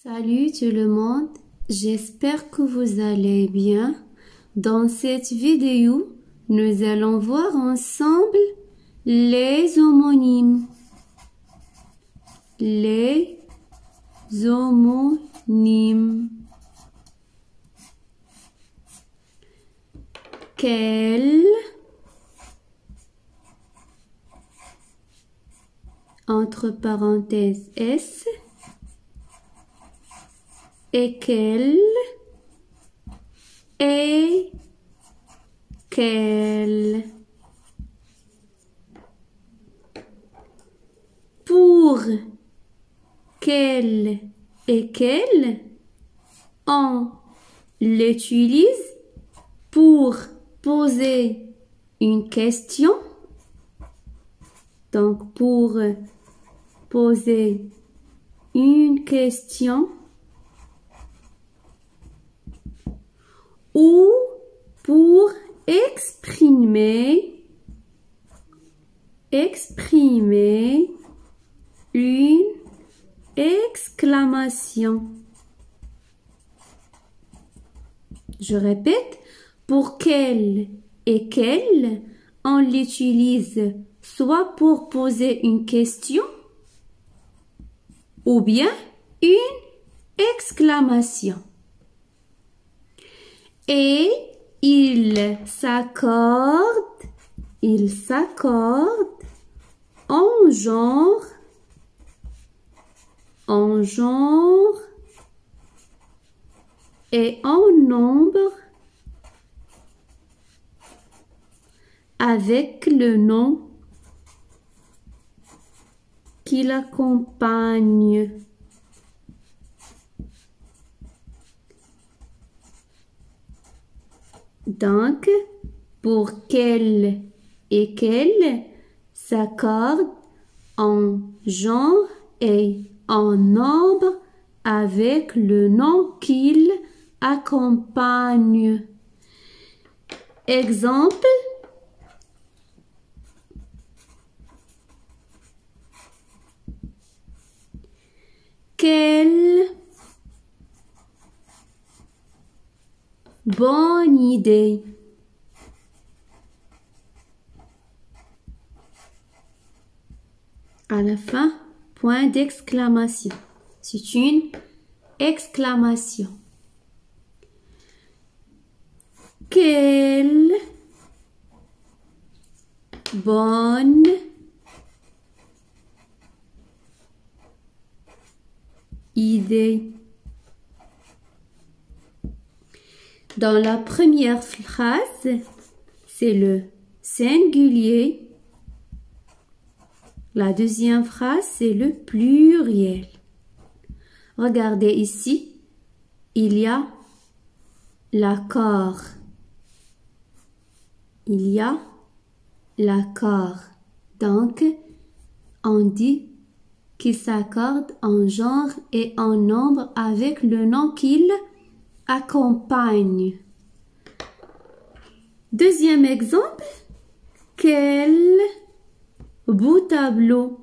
Salut tout le monde, j'espère que vous allez bien. Dans cette vidéo, nous allons voir ensemble les homonymes. Les homonymes. Quel, entre parenthèses S, et quel, et quel. Pour quel et quel, on l'utilise pour poser une question. Donc, pour poser une question ou pour exprimer une exclamation. Je répète, pour quel et quel, on l'utilise soit pour poser une question ou bien une exclamation. Et il s'accorde en genre et en nombre avec le nom qui l'accompagne. Donc, pour quel et quel s'accorde en genre et en nombre avec le nom qu'il accompagne. Exemple, quelle bonne idée. À la fin, point d'exclamation. C'est une exclamation. Quelle bonne idée. Dans la première phrase, c'est le singulier. La deuxième phrase, c'est le pluriel. Regardez ici, il y a l'accord. Il y a l'accord. Donc, on dit qu'il s'accorde en genre et en nombre avec le nom qu'il accompagne. Deuxième exemple, quel beau tableau.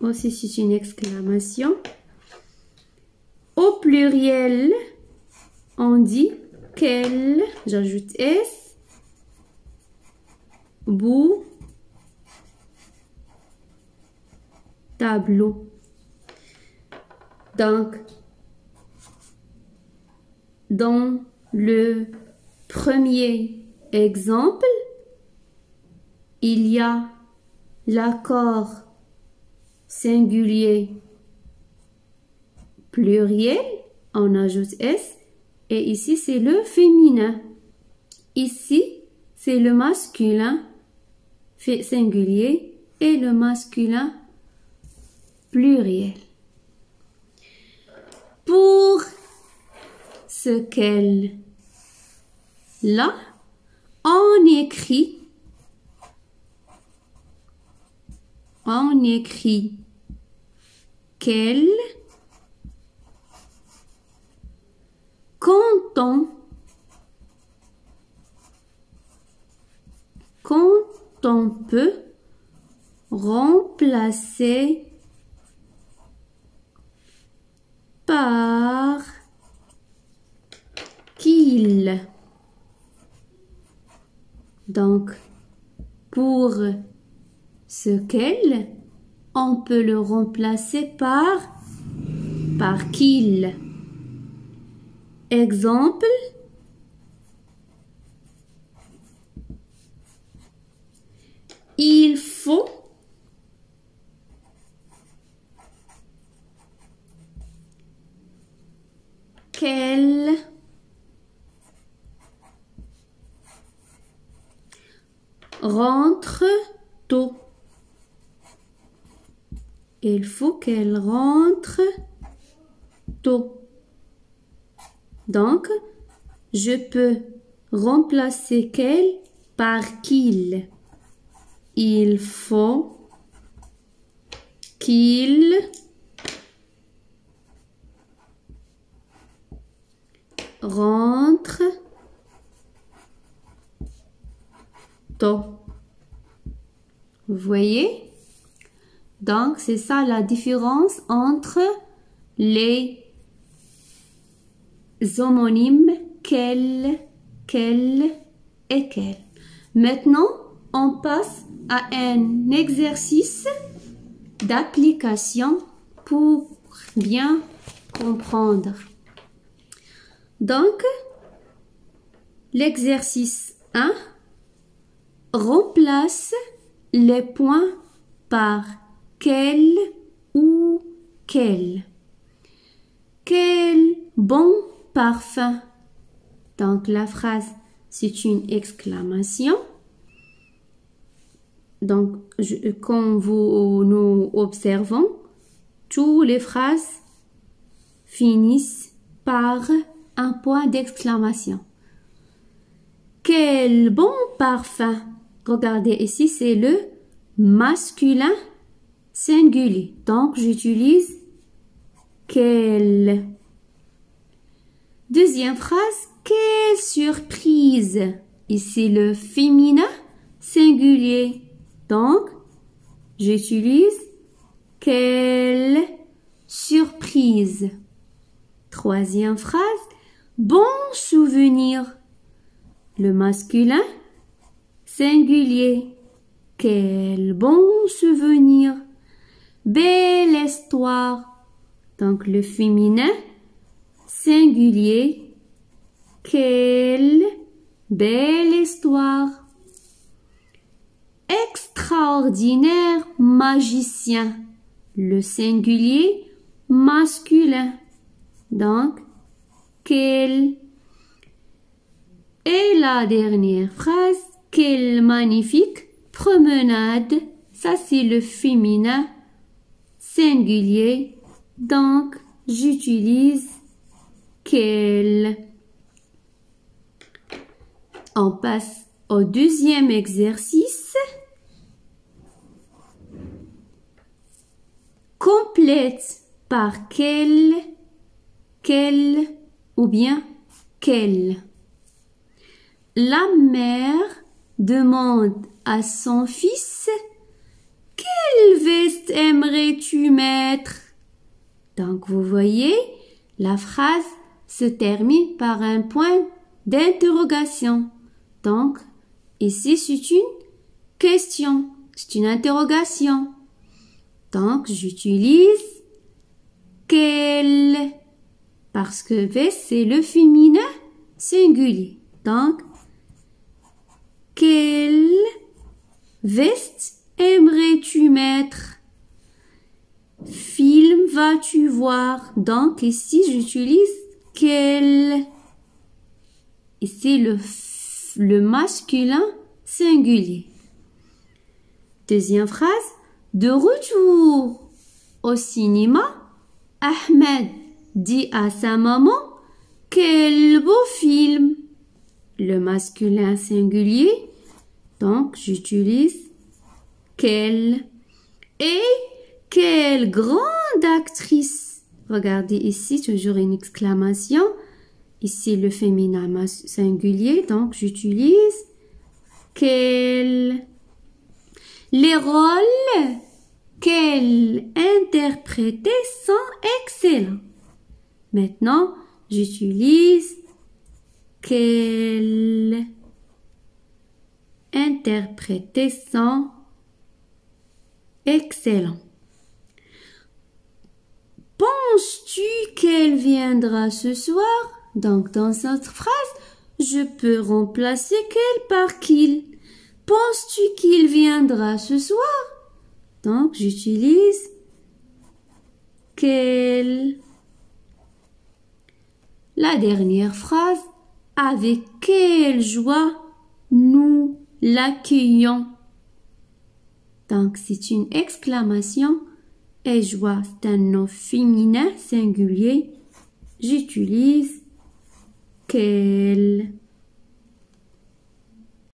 Aussi, c'est une exclamation. Au pluriel, on dit quel, j'ajoute S, beau tableau. Donc, dans le premier exemple, il y a l'accord singulier pluriel, on ajoute S, et ici c'est le féminin. Ici, c'est le masculin singulier et le masculin pluriel. Pour ce qu'elle là, on écrit qu'elle quand on peut remplacé par qu'il. Donc, pour ce qu'elle, on peut le remplacer par qu'il. Exemple, il faut qu'elle rentre tôt. Il faut qu'elle rentre tôt. Donc, je peux remplacer qu'elle par qu'il. Il faut qu'il rentre tôt. Vous voyez? Donc, c'est ça la différence entre les homonymes qu'elle et quel. Maintenant, on passe à un exercice d'application pour bien comprendre. Donc, l'exercice 1 remplace les points par quel ou quel. Quel bon parfum. Donc, la phrase, c'est une exclamation. Donc, quand nous observons, toutes les phrases finissent par un point d'exclamation. Quel bon parfum! Regardez ici, c'est le masculin singulier. Donc, j'utilise quel. Deuxième phrase, quelle surprise! Ici, le féminin singulier. Donc, j'utilise quelle surprise. Troisième phrase, bon souvenir. Le masculin singulier. Quel bon souvenir. Belle histoire. Donc, le féminin singulier. Quelle belle histoire. Extraordinaire magicien. Le singulier masculin. Donc, quel. Et la dernière phrase, quelle magnifique promenade. Ça, c'est le féminin singulier. Donc, j'utilise quel. On passe au deuxième exercice. Complète par quel ou bien quel. La mère demande à son fils « Quelle veste aimerais-tu mettre ?» Donc, vous voyez, la phrase se termine par un point d'interrogation. Donc, ici, c'est une question, c'est une interrogation. Donc, j'utilise quel parce que veste, c'est le féminin singulier. Donc, quelle veste aimerais-tu mettre? Film vas-tu voir? Donc, ici, j'utilise quel. Ici, le masculin singulier. Deuxième phrase. De retour au cinéma, Ahmed dit à sa maman « Quel beau film !» Le masculin singulier, donc j'utilise « quelle » et « quelle grande actrice !» Regardez ici, toujours une exclamation. Ici, le féminin singulier, donc j'utilise « quelle » Les rôles qu'elle interprétait sont excellents. Maintenant, j'utilise qu'elle interprétait sont excellents. Penses-tu qu'elle viendra ce soir? Donc, dans cette phrase, je peux remplacer qu'elle par qu'il. Penses-tu qu'il viendra ce soir? Donc, j'utilise qu'elle. La dernière phrase, avec quelle joie nous l'accueillons. Donc, c'est une exclamation et joie, c'est un nom féminin singulier. J'utilise qu'elle.